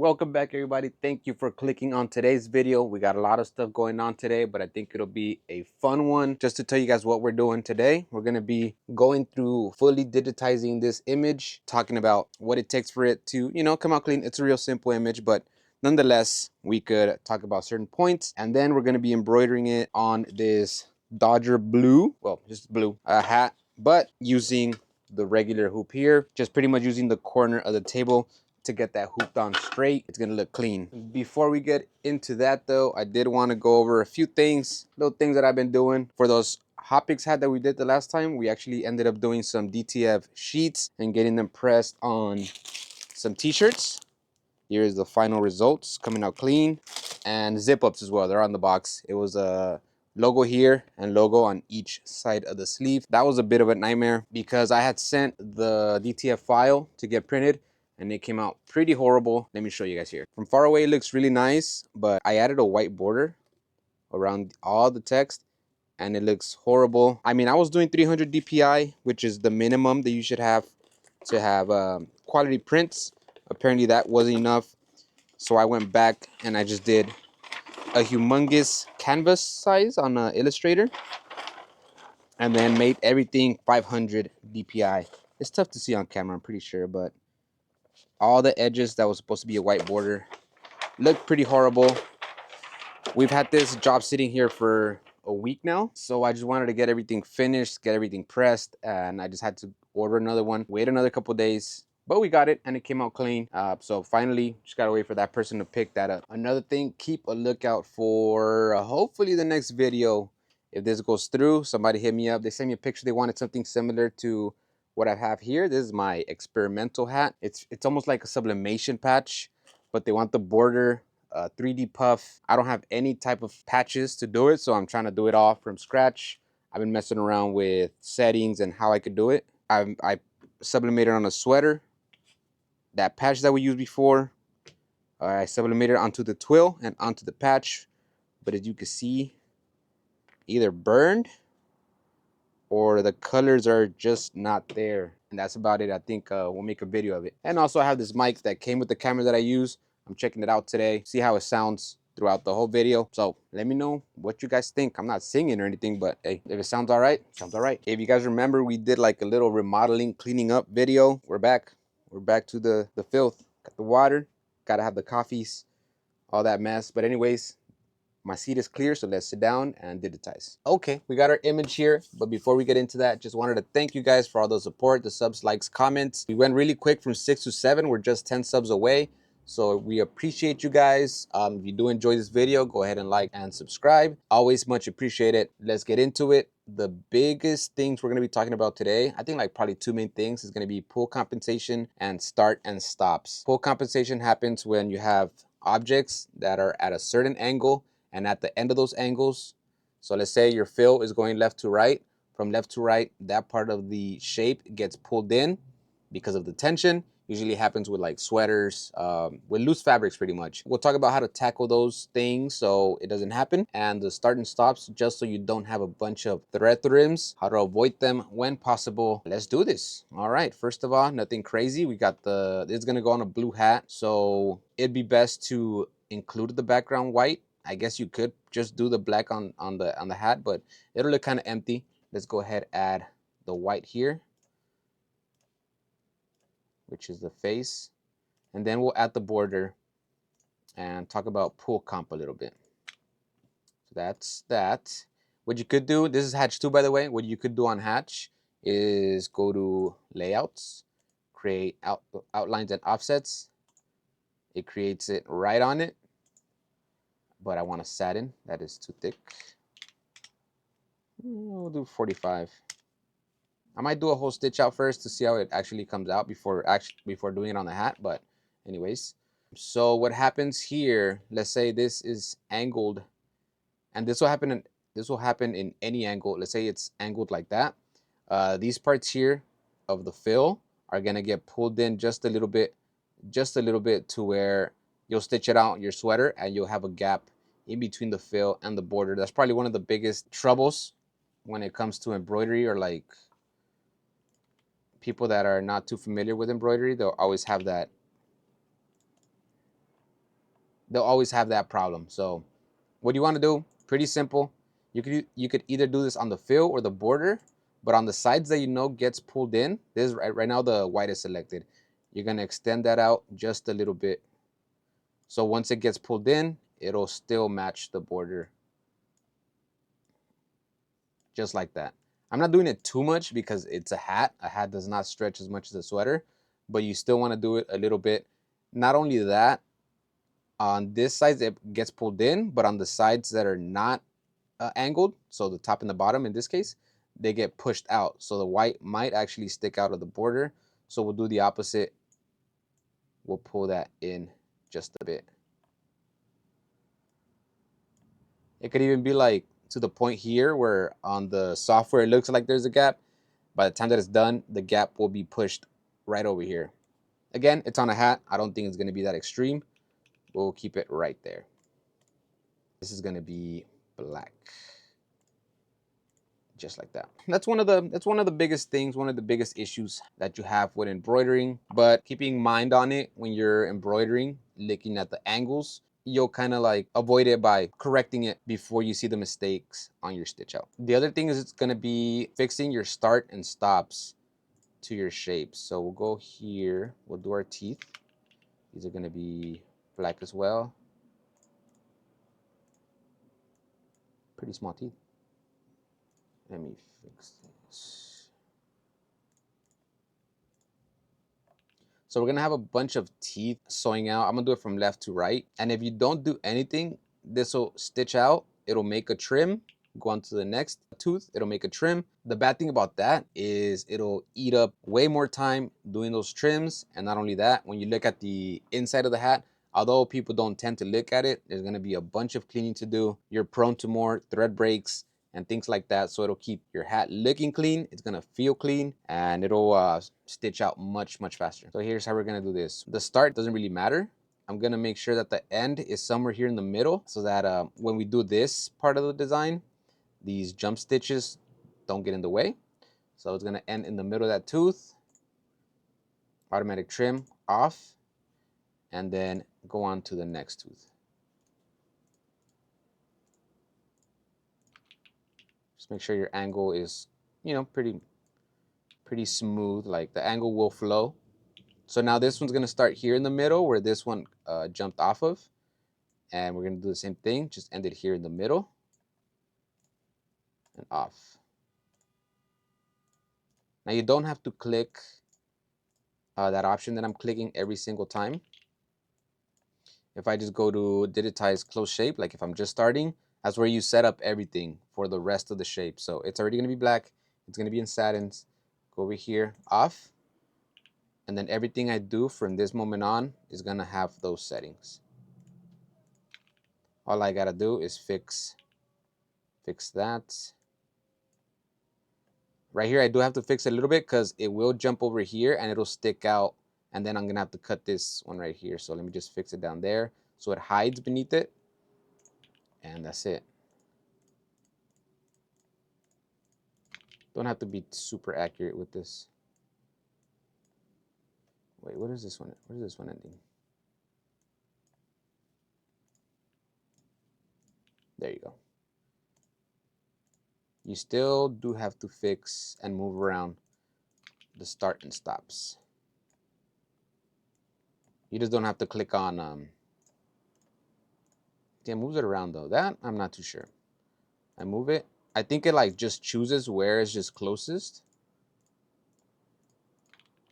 Welcome back, everybody. Thank you for clicking on today's video. We got a lot of stuff going on today, but I think it'll be a fun one. Just to tell you guys what we're doing today, we're going to be going through fully digitizing this image, talking about what it takes for it to, come out clean. It's a real simple image, but nonetheless, we could talk about certain points, and then we're going to be embroidering it on this Dodger blue, well, just blue hat, but using the regular hoop here, just pretty much using the corner of the table to get that hooped on straight. It's gonna look clean. Before we get into that though, I did want to go over a few things, little things that I've been doing. For those Hopix hat that we did the last time, we actually ended up doing some DTF sheets and getting them pressed on some t-shirts. Here's the final results, coming out clean. And zip ups as well, they're on the box. It was a logo here and logo on each side of the sleeve. That was a bit of a nightmare because I had sent the DTF file to get printed and it came out pretty horrible. Let me show you guys here. From far away, it looks really nice, but I added a white border around all the text and it looks horrible. I mean, I was doing 300 DPI, which is the minimum that you should have to have quality prints. Apparently that wasn't enough. So I went back and I just did a humongous canvas size on Illustrator and then made everything 500 DPI. It's tough to see on camera, I'm pretty sure, but all the edges that was supposed to be a white border look pretty horrible. We've had this job sitting here for a week now, so I just wanted to get everything finished, get everything pressed, and I just had to order another one, wait another couple days, but we got it and it came out clean. So finally, just gotta wait for that person to pick that up. Another thing, keep a lookout for hopefully the next video. If this goes through, somebody hit me up. They sent me a picture. They wanted something similar to what I have here. This is my experimental hat. It's almost like a sublimation patch, but they want the border 3D puff. I don't have any type of patches to do it, so I'm trying to do it all from scratch. I've been messing around with settings and how I could do it. I sublimated on a sweater. That patch that we used before, I sublimated onto the twill and onto the patch, but as you can see, either burned or the colors are just not there. And that's about it. I think we'll make a video of it. And also I have this mic that came with the camera that I use. I'm checking it out today, see how it sounds throughout the whole video. So let me know what you guys think. I'm not singing or anything, but hey, if it sounds all right, it sounds all right. If you guys remember, we did like a little remodeling, cleaning up video. We're back. We're back to the filth. Got the water, gotta have the coffees, all that mess. But anyways, my seat is clear, so let's sit down and digitize. Okay, we got our image here, but before we get into that, just wanted to thank you guys for all the support, the subs, likes, comments. We went really quick from 6 to 7. We're just 10 subs away, so we appreciate you guys. If you do enjoy this video, go ahead and like and subscribe. Always much appreciated. Let's get into it. The biggest things we're going to be talking about today, I think like probably two main things, is going to be pull compensation and start and stops. Pull compensation happens when you have objects that are at a certain angle and at the end of those angles. So let's say your fill is going left to right. From left to right, that part of the shape gets pulled in because of the tension. Usually happens with like sweaters, with loose fabrics pretty much. We'll talk about how to tackle those things so it doesn't happen, and the start and stops just so you don't have a bunch of thread rims, how to avoid them when possible. Let's do this. All right, first of all, nothing crazy. We got this is gonna go on a blue hat, so it'd be best to include the background white. I guess you could just do the black on the hat, but it'll look kind of empty. Let's go ahead, add the white here, which is the face, and then we'll add the border and talk about pull comp a little bit. So that's that. What you could do, this is Hatch 2 by the way, what you could do on Hatch is go to layouts, create outlines and offsets. It creates it right on it, but I want a satin, that is too thick. We'll do 45. I might do a whole stitch out first to see how it actually comes out before doing it on the hat, but anyways. So what happens here, let's say this is angled, and this will happen in any angle. Let's say it's angled like that. These parts here of the fill are gonna get pulled in just a little bit to where you'll stitch it out your sweater and you'll have a gap in between the fill and the border. That's probably one of the biggest troubles when it comes to embroidery, or like people that are not too familiar with embroidery. They'll always have that they'll always have that problem. So what you want to do, pretty simple. You could either do this on the fill or the border, but on the sides that you know gets pulled in, this right now the white is selected. You're gonna extend that out just a little bit. So once it gets pulled in, it'll still match the border, just like that. I'm not doing it too much because it's a hat. A hat does not stretch as much as a sweater, but you still want to do it a little bit. Not only that, on this side it gets pulled in, but on the sides that are not angled, so the top and the bottom in this case, they get pushed out. So the white might actually stick out of the border. So we'll do the opposite. We'll pull that in just a bit. It could even be like to the point here where on the software it looks like there's a gap. By the time that it's done, the gap will be pushed right over here. Again, it's on a hat. I don't think it's going to be that extreme. We'll keep it right there. This is going to be black, just like that. That's one of the biggest things, one of the biggest issues that you have with embroidering. But keeping mind on it when you're embroidering, looking at the angles, you'll kind of like avoid it by correcting it before you see the mistakes on your stitch out. The other thing is it's going to be fixing your start and stops to your shapes. So we'll go here, we'll do our teeth. These are going to be black as well. Pretty small teeth. Let me fix this. So we're gonna have a bunch of teeth sewing out. I'm gonna do it from left to right. And if you don't do anything, this will stitch out. It'll make a trim. Go on to the next tooth. It'll make a trim. The bad thing about that is it'll eat up way more time doing those trims. And not only that, when you look at the inside of the hat, although people don't tend to look at it, there's gonna be a bunch of cleaning to do. You're prone to more thread breaks and things like that. So it'll keep your hat looking clean. It's gonna feel clean and it'll stitch out much faster. So here's how we're gonna do this. The start doesn't really matter. I'm gonna make sure that the end is somewhere here in the middle so that when we do this part of the design, these jump stitches don't get in the way. So it's gonna end in the middle of that tooth, automatic trim off, and then go on to the next tooth. Just make sure your angle is, you know, pretty smooth, like the angle will flow. So now this one's gonna start here in the middle where this one jumped off of. And we're gonna do the same thing, just end it here in the middle and off. Now you don't have to click that option that I'm clicking every single time. If I just go to digitize close shape, like if I'm just starting, that's where you set up everything for the rest of the shape. So it's already gonna be black, it's gonna be in satins. Go over here, off. And then everything I do from this moment on is gonna have those settings. All I gotta do is fix that. Right here, I do have to fix it a little bit because it will jump over here and it'll stick out. And then I'm gonna have to cut this one right here. So let me just fix it down there so it hides beneath it. And that's it. Don't have to be super accurate with this. Wait, what is this one? What is this one ending? There you go. You still do have to fix and move around the start and stops. You just don't have to click on, yeah, moves it around though. That, I'm not too sure. I move it. I think it like just chooses where it's just closest.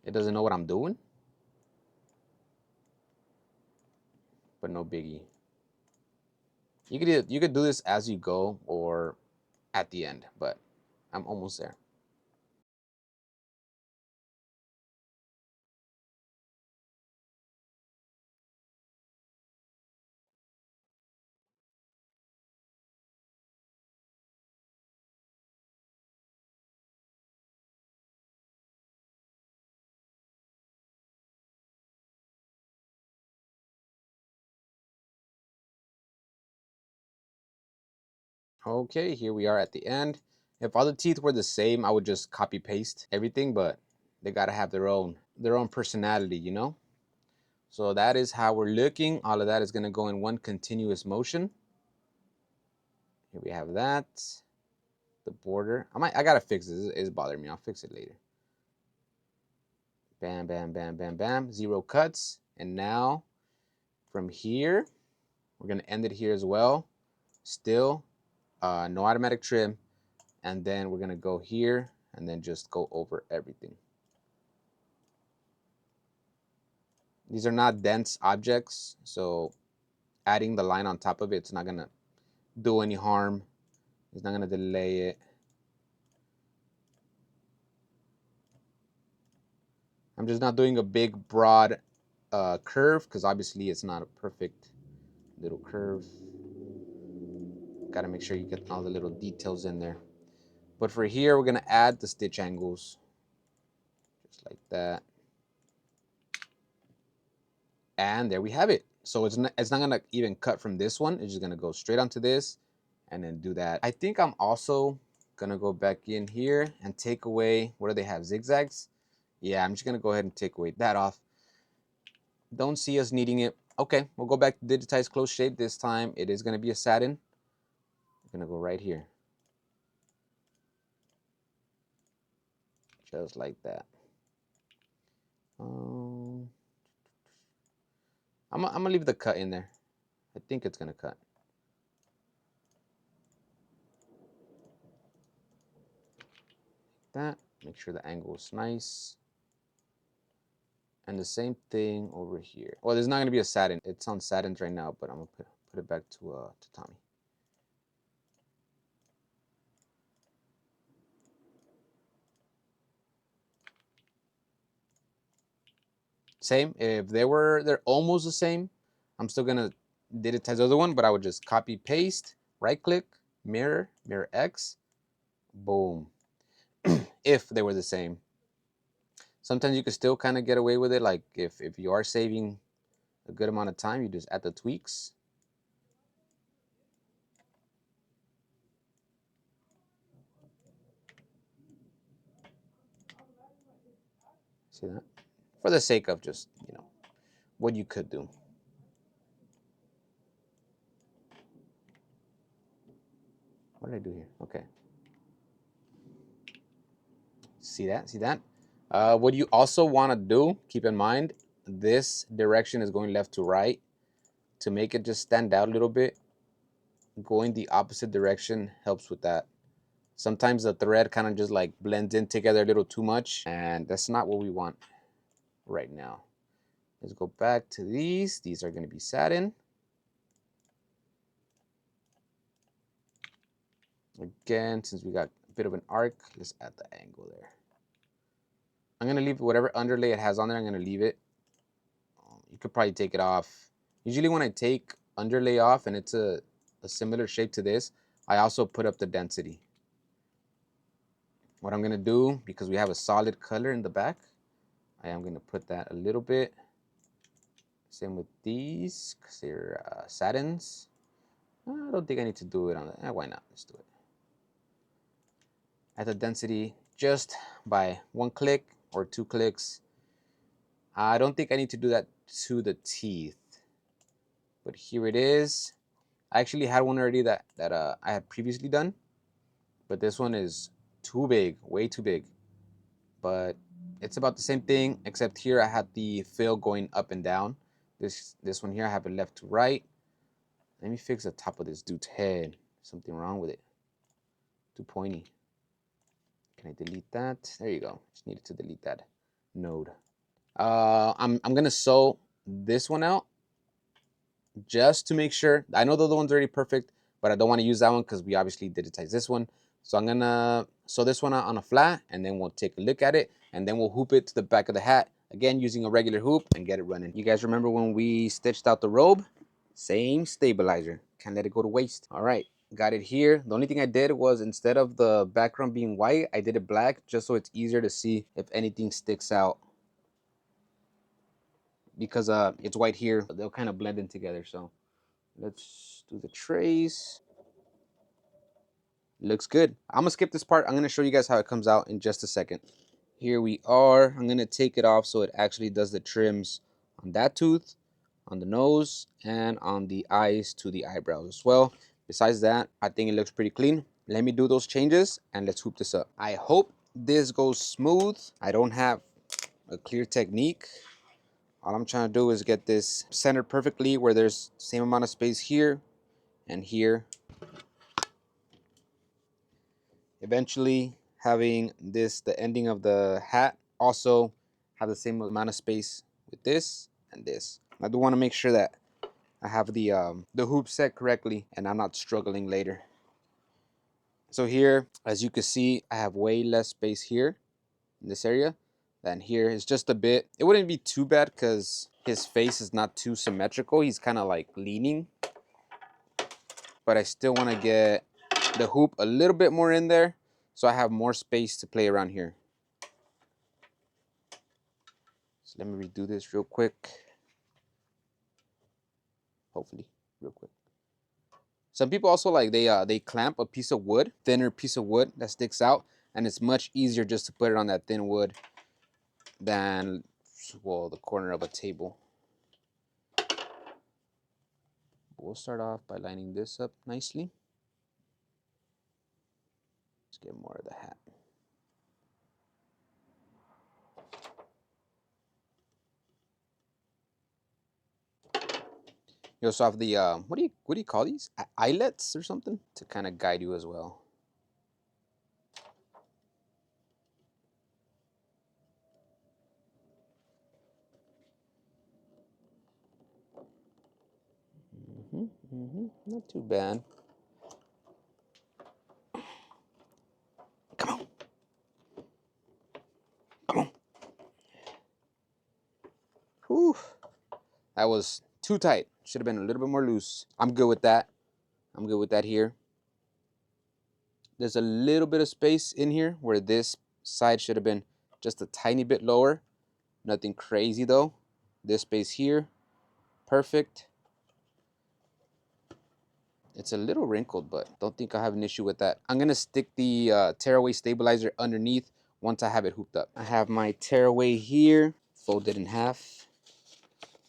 It doesn't know what I'm doing. But no biggie. You could do this as you go or at the end, but I'm almost there. Okay, here we are at the end. If all the teeth were the same, I would just copy paste everything, but they gotta have their own personality, you know? So that is how we're looking. All of that is going to go in one continuous motion. Here we have that. The border. I gotta fix this. It's bothering me. I'll fix it later. Bam, bam, bam, bam, bam. 0 cuts. And now from here, we're gonna end it here as well. Still, no automatic trim. And then we're gonna go here and then just go over everything. These are not dense objects, so adding the line on top of it's not gonna do any harm. It's not gonna delay it. I'm just not doing a big broad curve because obviously it's not a perfect little curve. Got to make sure you get all the little details in there. But for here, we're going to add the stitch angles. Just like that. And there we have it. So it's not going to even cut from this one. It's just going to go straight onto this and then do that. I think I'm also going to go back in here and take away, what do they have, zigzags? Yeah, I'm just going to go ahead and take away that off. Don't see us needing it. Okay, we'll go back to digitize close shape. This time it is going to be a satin. I'm going to go right here. Just like that. I'm gonna leave the cut in there. I think it's gonna cut. That. Make sure the angle is nice. And the same thing over here. Well, there's not gonna be a satin. It's on satins right now, but I'm gonna put it back to Tommy. Same. If they're almost the same, I'm still gonna digitize the other one, but I would just copy paste, right click, mirror, mirror X, boom. If they were the same. Sometimes you could still kind of get away with it, like if you are saving a good amount of time, you just add the tweaks. See that? For the sake of just, what you could do. What did I do here? Okay. See that? See that? What you also want to do, keep in mind, this direction is going left to right. To make it just stand out a little bit, going the opposite direction helps with that. Sometimes the thread kind of just like blends in together a little too much, and that's not what we want right now. Let's go back to these. These are going to be satin. Again, since we got a bit of an arc, let's add the angle there. I'm going to leave whatever underlay it has on there. I'm going to leave it. You could probably take it off. Usually when I take underlay off and it's a similar shape to this, I also put up the density. What I'm going to do, because we have a solid color in the back, I am going to put that a little bit. Same with these, because they're satins. I don't think I need to do it on that. Why not? Let's do it. At the density just by 1 click or 2 clicks. I don't think I need to do that to the teeth, but here it is. I actually had one already that I had previously done, but this one is too big, way too big. But it's about the same thing, except here I had the fill going up and down. This one here I have it left to right. Let me fix the top of this dude's head. Something wrong with it. Too pointy. Can I delete that? There you go. Just needed to delete that node. I'm gonna sew this one out just to make sure. I know the other one's already perfect, but I don't want to use that one because we obviously digitize this one. So I'm gonna sew this one out on a flat, and then we'll take a look at it, and then we'll hoop it to the back of the hat again using a regular hoop and get it running. You guys remember when we stitched out the robe? Same stabilizer. Can't let it go to waste. All right, got it here. The only thing I did was, instead of the background being white, I did it black just so it's easier to see if anything sticks out. Because it's white here, they'll kind of blend in together. So let's do the trace. Looks good. I'm gonna skip this part. I'm gonna show you guys how it comes out in just a second. Here we are. I'm gonna take it off so it actually does the trims on that tooth, on the nose, and on the eyes to the eyebrows as well. Besides that, I think it looks pretty clean. Let me do those changes and let's hoop this up. I hope this goes smooth. I don't have a clear technique. All I'm trying to do is get this centered perfectly where there's the same amount of space here and here. Eventually having this, the ending of the hat, also have the same amount of space with this and this. I do want to make sure that I have the hoop set correctly and I'm not struggling later. So here, as you can see, I have way less space here in this area than here. It's just a bit. It wouldn't be too bad because his face is not too symmetrical. He's kind of like leaning, but I still want to get the hoop a little bit more in there so I have more space to play around here. So let me redo this real quick. Hopefully, real quick. Some people also like they clamp a piece of wood, thinner piece of wood that sticks out, and it's much easier just to put it on that thin wood than, well, the corner of a table. We'll start off by lining this up nicely. Let's get more of the hat. You also have the what do you call these? Eyelets or something to kind of guide you as well. Not too bad. Come on. Come on. Whew. That was too tight. Should have been a little bit more loose. I'm good with that. I'm good with that here. There's a little bit of space in here where this side should have been just a tiny bit lower. Nothing crazy though. This space here, perfect. It's a little wrinkled, but don't think I have an issue with that. I'm gonna stick the tearaway stabilizer underneath once I have it hooped up. I have my tearaway here, folded in half.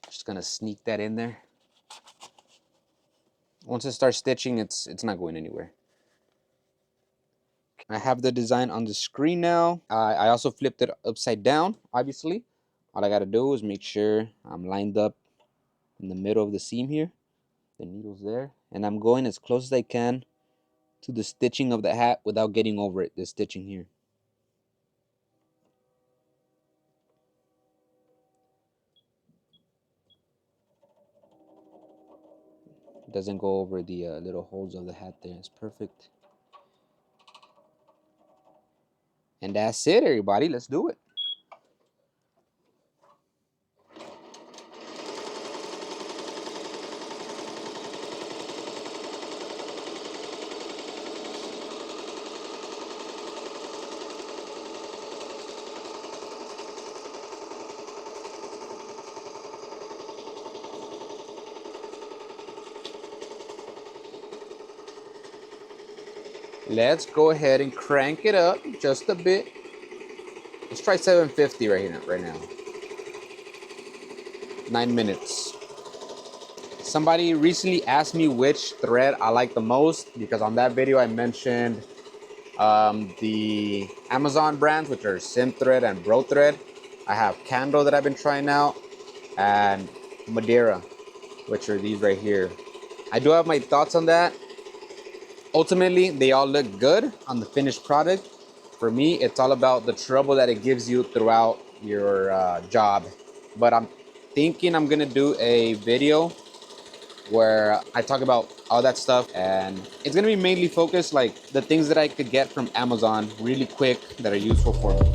Just gonna sneak that in there. Once I start stitching, it's not going anywhere. I have the design on the screen now. I also flipped it upside down, obviously. All I gotta do is make sure I'm lined up in the middle of the seam here. The needle's there. And I'm going as close as I can to the stitching of the hat without getting over it, the stitching here. It doesn't go over the little holes of the hat there. It's perfect. And that's it, everybody. Let's do it. Let's go ahead and crank it up just a bit. Let's try 750 right now. 9 minutes. Somebody recently asked me which thread I like the most because on that video I mentioned the Amazon brands, which are Sim Thread and Bro Thread. I have Candle that I've been trying out, and Madeira, which are these right here. I do have my thoughts on that. Ultimately, they all look good on the finished product. For me, it's all about the trouble that it gives you throughout your job. But I'm thinking I'm gonna do a video where I talk about all that stuff, and it's gonna be mainly focused like the things that I could get from Amazon really quick that are useful for me.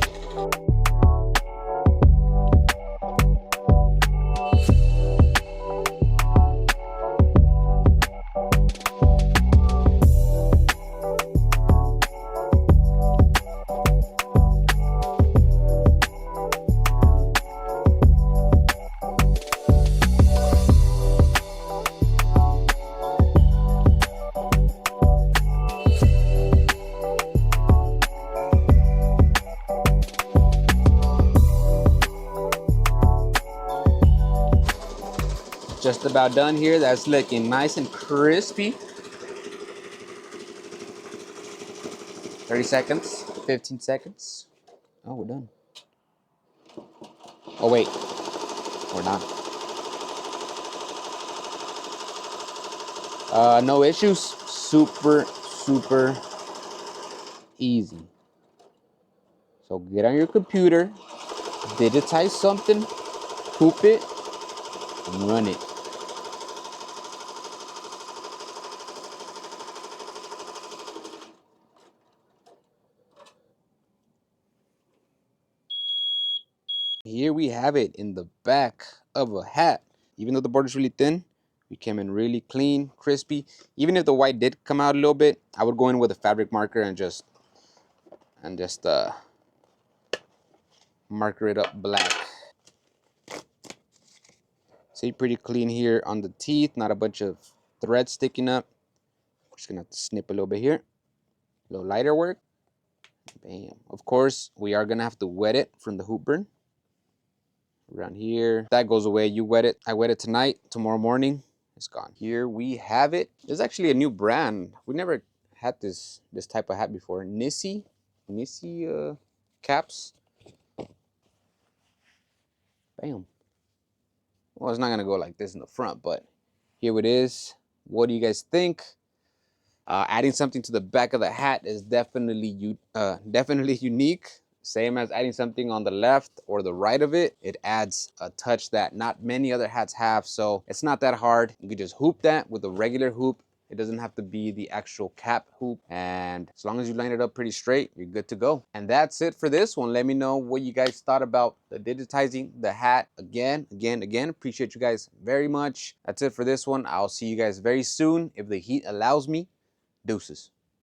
just about done here. That's looking nice and crispy. 30 seconds, 15 seconds. Oh, we're done. Oh, wait, we're not. No issues. Super, super easy. So get on your computer, digitize something, hoop it, and run it. Here we have it in the back of a hat. Even though the border's really thin, we came in really clean, crispy. Even if the white did come out a little bit, I would go in with a fabric marker and just marker it up black. See, pretty clean here on the teeth, not a bunch of threads sticking up. We're just gonna have to snip a little bit here. A little lighter work. Bam. Of course, we are gonna have to wet it from the hoop burn. Around here, that goes away. You wet it. I wet it tonight. Tomorrow morning, it's gone. Here we have it. There's actually a new brand. We never had this type of hat before. Nissi caps. Bam. Well, it's not gonna go like this in the front, but here it is. What do you guys think? Adding something to the back of the hat is definitely definitely unique. Same as adding something on the left or the right of it. It adds a touch that not many other hats have, so it's not that hard. You can just hoop that with a regular hoop. It doesn't have to be the actual cap hoop, and as long as you line it up pretty straight, you're good to go. And that's it for this one. Let me know what you guys thought about the digitizing the hat again. Appreciate you guys very much. That's it for this one. I'll see you guys very soon if the heat allows me. Deuces.